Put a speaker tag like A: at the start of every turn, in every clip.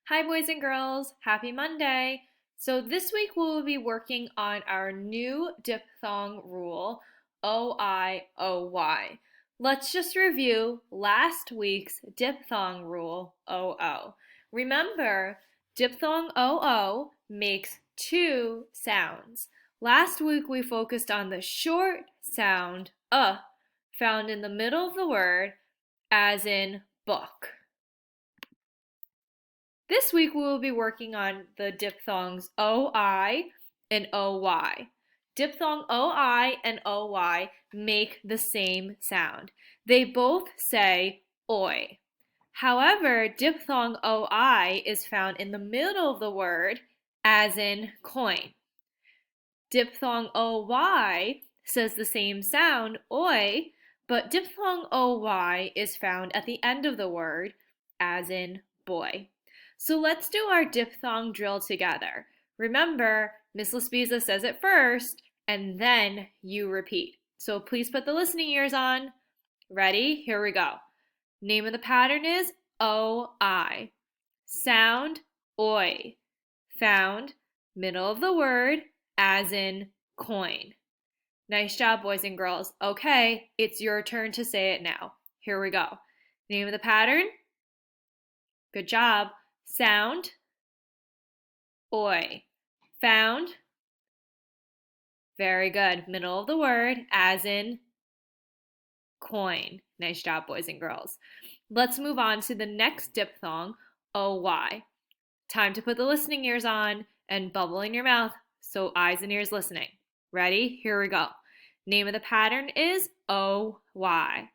A: Hi, boys and girls. Happy Monday. So, this week we will be working on our new diphthong rule, OI-OY. Let's just review last week's diphthong rule, OO. Remember, diphthong OO makes two sounds. Last week we focused on the short sound, found in the middle of the word, as in book. This week we will be working on the diphthongs OI and OY. Diphthong OI and OY make the same sound. They both say oi. However, diphthong OI is found in the middle of the word, as in coin. Diphthong OY says the same sound, oi, but diphthong OY is found at the end of the word, as in boy. So let's do our diphthong drill together. Remember, Miss Laspiza says it first, and then you repeat. So please put the listening ears on. Ready? Here we go. Name of the pattern is O-I. Sound, oi. Found, middle of the word, as in coin. Nice job, boys and girls. Okay, it's your turn to say it now. Here we go. Name of the pattern? Good job. Sound, oi. Found, very good. Middle of the word, as in coin. Nice job, boys and girls. Let's move on to the next diphthong, OY. Time to put the listening ears on and bubble in your mouth, so eyes and ears listening. Ready? Here we go. Name of the pattern is OY.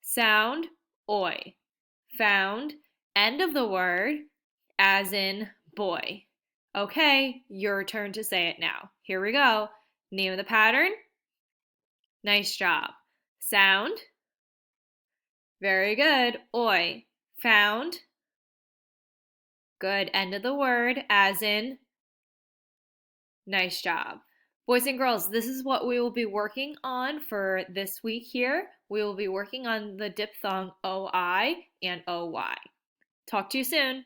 A: Sound, oi. Found, end of the word, as in boy. Okay, your turn to say it now. Here we go. Name of the pattern? Nice job. Sound? Very good. Oi. Found? Good. End of the word, as in? Nice job. Boys and girls, this is what we will be working on for this week here. We will be working on the diphthong OI and OY. Talk to you soon.